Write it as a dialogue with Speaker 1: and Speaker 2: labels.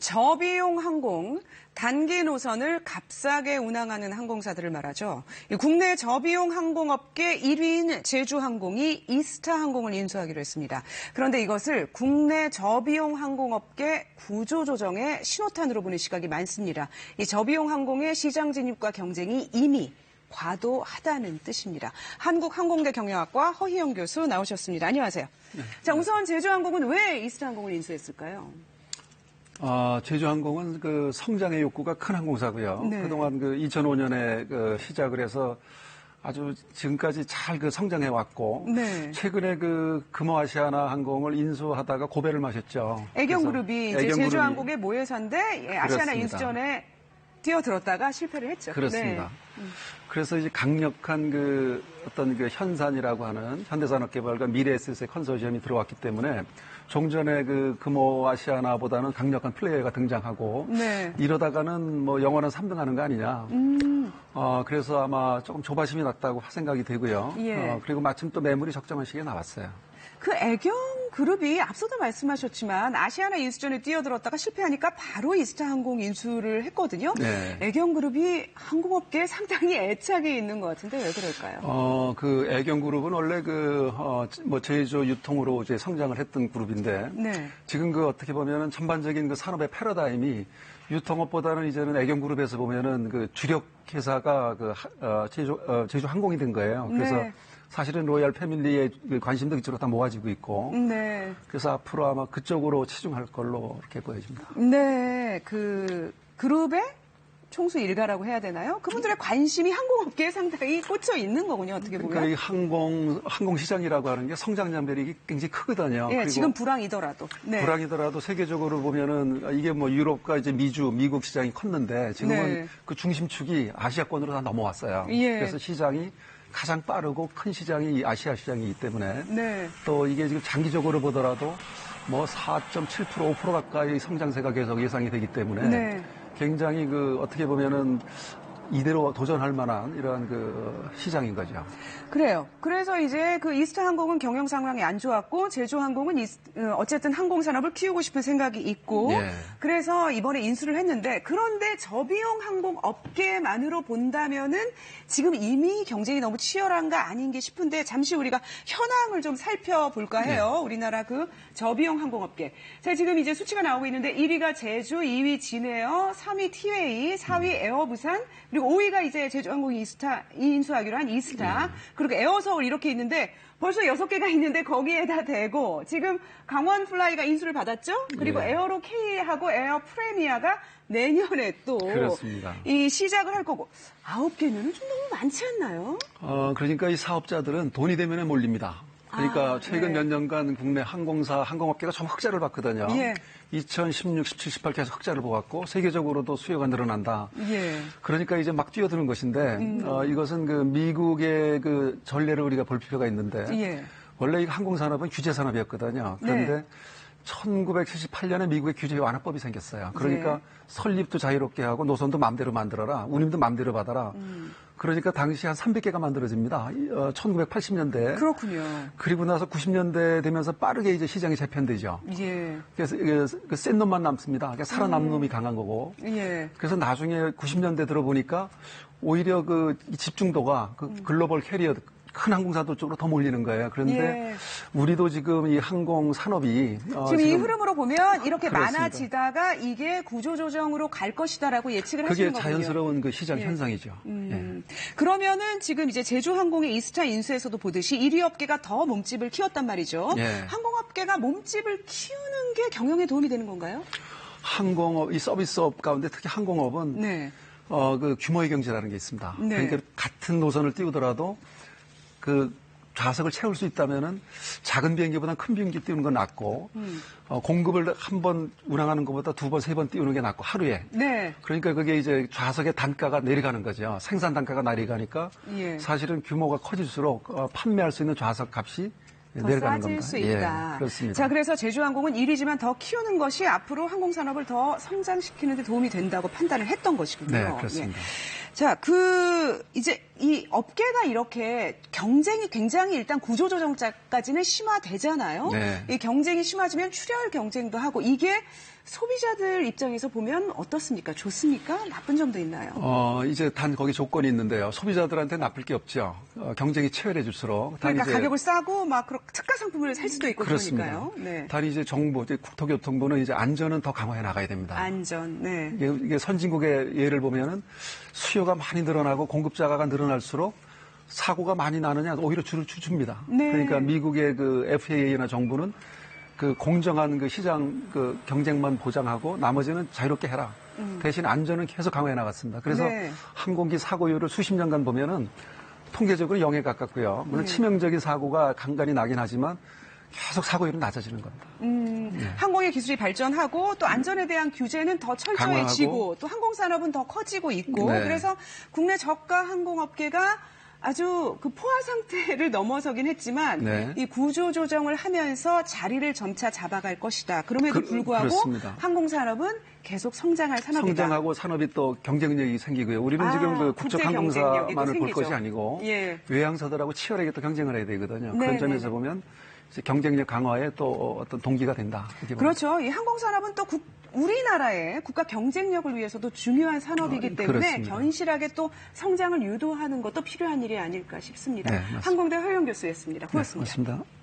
Speaker 1: 저비용 항공, 단기 노선을 값싸게 운항하는 항공사들을 말하죠. 국내 저비용 항공업계 1위인 제주항공이 이스타항공을 인수하기로 했습니다. 그런데 이것을 국내 저비용 항공업계 구조조정의 신호탄으로 보는 시각이 많습니다. 이 저비용 항공의 시장 진입과 경쟁이 이미 과도하다는 뜻입니다. 한국항공대 경영학과 허희영 교수 나오셨습니다. 안녕하세요. 네. 자, 우선 제주항공은 왜 이스타항공을 인수했을까요?
Speaker 2: 제주항공은 그 성장의 욕구가 큰 항공사고요.
Speaker 1: 네.
Speaker 2: 그동안 그 2005년에 시작을 해서 아주 지금까지 잘 성장해 왔고,
Speaker 1: 네.
Speaker 2: 최근에 금호아시아나 항공을 인수하다가 고배를 마셨죠.
Speaker 1: 애경그룹이 이제 제주항공의 모회사인데 아시아나 인수전에 뛰어들었다가 실패를 했죠.
Speaker 2: 그렇습니다. 네. 그래서 이제 강력한 어떤 현산이라고 하는 현대산업개발과 미래에셋의 컨소시엄이 들어왔기 때문에 종전에 금호아시아나보다는 강력한 플레이어가 등장하고, 네. 이러다가는 영원한 3등 하는 거 아니냐. 그래서 아마 조금 조바심이 났다고 생각이 되고요.
Speaker 1: 예.
Speaker 2: 그리고 마침 또 매물이 적정한 시기에 나왔어요.
Speaker 1: 애경그룹이 앞서도 말씀하셨지만 아시아나 인수전에 뛰어들었다가 실패하니까 바로 이스타항공 인수를 했거든요. 네. 애경그룹이 항공업계에 상당히 애착이 있는 것 같은데 왜 그럴까요?
Speaker 2: 애경그룹은 원래 제조 유통으로 이제 성장을 했던 그룹인데, 네. 지금 어떻게 보면은 전반적인 산업의 패러다임이 유통업보다는 이제는 애경그룹에서 보면은 주력 회사가 제주항공이 된 거예요. 그래서 네. 사실은 로얄 패밀리의 관심도 이쪽으로 다 모아지고 있고, 네. 그래서 앞으로 아마 그쪽으로 치중할 걸로 이렇게 보여집니다.
Speaker 1: 네, 그룹의 총수 일가라고 해야 되나요? 그분들의 관심이 항공업계에 상당히 꽂혀 있는 거군요, 어떻게 보면.
Speaker 2: 그러니까 이 항공시장이라고 하는 게 성장률이 굉장히 크거든요.
Speaker 1: 예, 그리고 지금 불황이더라도.
Speaker 2: 네. 불황이더라도 세계적으로 보면은 이게 유럽과 이제 미국 시장이 컸는데 지금은 네. 그 중심축이 아시아권으로 다 넘어왔어요. 예. 그래서 시장이 가장 빠르고 큰 시장이 아시아 시장이기 때문에 네. 또 이게 지금 장기적으로 보더라도 4.7%, 5% 가까이 성장세가 계속 예상이 되기 때문에 네. 굉장히 어떻게 보면은 이대로 도전할 만한 이러한 시장인 거죠.
Speaker 1: 그래요. 그래서 이제 이스타항공은 경영 상황이 안 좋았고 제주항공은 어쨌든 항공산업을 키우고 싶은 생각이 있고 예. 그래서 이번에 인수를 했는데 그런데 저비용 항공 업계만으로 본다면은 지금 이미 경쟁이 너무 치열한 거 아닌게 싶은데 잠시 우리가 현황을 좀 살펴볼까 해요. 예. 우리나라 저비용 항공업계. 자, 지금 이제 수치가 나오고 있는데 1위가 제주, 2위 진에어, 3위 티웨이, 4위 에어부산, 그리고 5위가 이제 제주항공이 인수하기로 한 이스타, 그리고 에어서울 이렇게 있는데 벌써 6개가 있는데 거기에다 대고 지금 강원 플라이가 인수를 받았죠? 그리고 예. 에어로 K하고 에어 프레미아가 내년에 또 그렇습니다. 이 시작을 할 거고 9개면은 좀 너무 많지 않나요?
Speaker 2: 그러니까 이 사업자들은 돈이 되면에 몰립니다. 그러니까 최근
Speaker 1: 네.
Speaker 2: 몇 년간 국내 항공업계가 좀 흑자를 봤거든요. 예. 2016, 17, 18 계속 흑자를 보았고 세계적으로도 수요가 늘어난다. 예. 그러니까 이제 막 뛰어드는 것인데 이것은 미국의 전례를 우리가 볼 필요가 있는데 예. 원래 이 항공산업은 규제산업이었거든요. 그런데 네. 1978년에 미국의 규제 완화법이 생겼어요. 그러니까 네. 설립도 자유롭게 하고 노선도 마음대로 만들어라. 운임도 마음대로 받아라. 그러니까 당시 한 300개가 만들어집니다. 1980년대.
Speaker 1: 그렇군요.
Speaker 2: 그리고 나서 90년대 되면서 빠르게 이제 시장이 재편되죠. 예. 그래서 센 놈만 남습니다. 그러니까 살아남는 놈이 강한 거고. 예. 그래서 나중에 90년대 들어보니까 오히려 집중도가 글로벌 캐리어 큰 항공사들 쪽으로 더 몰리는 거예요. 그런데 예. 우리도 지금 이 항공 산업이
Speaker 1: 지금 이 흐름으로 보면 이렇게 그렇습니다. 많아지다가 이게 구조조정으로 갈 것이다라고 예측을 하시는 거군요.
Speaker 2: 그게 자연스러운 시장 예. 현상이죠.
Speaker 1: 예. 그러면은 지금 이제 제주항공의 이스타 인수에서도 보듯이 1위 업계가 더 몸집을 키웠단 말이죠. 예. 항공업계가 몸집을 키우는 게 경영에 도움이 되는 건가요?
Speaker 2: 항공업, 이 서비스업 가운데 특히 항공업은 네. 규모의 경제라는 게 있습니다. 네. 그러니까 같은 노선을 띄우더라도 좌석을 채울 수 있다면은 작은 비행기보다 큰 비행기 띄우는 건 낫고 공급을 한 번 운항하는 것보다 2번, 3번 띄우는 게 낫고 하루에. 네. 그러니까 그게 이제 좌석의 단가가 내려가는 거죠. 생산 단가가 내려가니까 예. 사실은 규모가 커질수록 판매할 수 있는 좌석 값이 내려가는 겁니다.
Speaker 1: 수 있다.
Speaker 2: 예, 그렇습니다.
Speaker 1: 자, 그래서 제주항공은 1위지만 더 키우는 것이 앞으로 항공산업을 더 성장시키는 데 도움이 된다고 판단을 했던 것이군요.
Speaker 2: 네, 그렇습니다. 예.
Speaker 1: 자, 이제 이 업계가 이렇게 경쟁이 굉장히 일단 구조조정까지는 심화되잖아요. 네. 이 경쟁이 심해지면 출혈 경쟁도 하고 이게 소비자들 입장에서 보면 어떻습니까? 좋습니까? 나쁜 점도 있나요?
Speaker 2: 이제 단 거기 조건이 있는데요. 소비자들한테 나쁠 게 없죠. 경쟁이 치열해질수록.
Speaker 1: 그러니까 이제 가격을 싸고 막 특가 상품을 살 수도 있고
Speaker 2: 그렇습니다.
Speaker 1: 그러니까요. 네.
Speaker 2: 단 이제 정부, 이제 국토교통부는 이제 안전은 더 강화해 나가야 됩니다.
Speaker 1: 안전, 네.
Speaker 2: 이게 선진국의 예를 보면은 수요가 많이 늘어나고 공급자가 늘어날수록 사고가 많이 나느냐 오히려 줄을 줍니다.
Speaker 1: 네.
Speaker 2: 그러니까 미국의 그 FAA나 정부는 그 공정한 그 시장 그 경쟁만 보장하고 나머지는 자유롭게 해라. 대신 안전은 계속 강화해 나갔습니다. 그래서
Speaker 1: 네.
Speaker 2: 항공기 사고율을 수십 년간 보면은 통계적으로 0에 가깝고요. 물론 치명적인 사고가 간간히 나긴 하지만 계속 사고율은 낮아지는 겁니다.
Speaker 1: 항공의 기술이 발전하고 또 안전에 대한 규제는 더 철저해지고 또 항공산업은 더 커지고 있고
Speaker 2: 네.
Speaker 1: 그래서 국내 저가 항공업계가 아주 그 포화 상태를 넘어서긴 했지만
Speaker 2: 네.
Speaker 1: 이 구조 조정을 하면서 자리를 점차 잡아갈 것이다. 그럼에도 불구하고
Speaker 2: 그렇습니다.
Speaker 1: 항공산업은 계속 성장할 산업이다.
Speaker 2: 성장하고 산업이 또 경쟁력이 생기고요. 우리는 지금 그 국적 항공사만을 볼 것이 아니고 외항사들하고 치열하게 또 경쟁을 해야 되거든요. 그런 점에서 보면 이제 경쟁력 강화에 또 어떤 동기가 된다.
Speaker 1: 그렇죠. 이 항공산업은 또 우리나라의 국가 경쟁력을 위해서도 중요한 산업이기 때문에
Speaker 2: 그렇습니다.
Speaker 1: 견실하게 또 성장을 유도하는 것도 필요한 일이 아닐까 싶습니다.
Speaker 2: 네,
Speaker 1: 항공대 허영 교수였습니다. 고맙습니다.
Speaker 2: 네, 고맙습니다.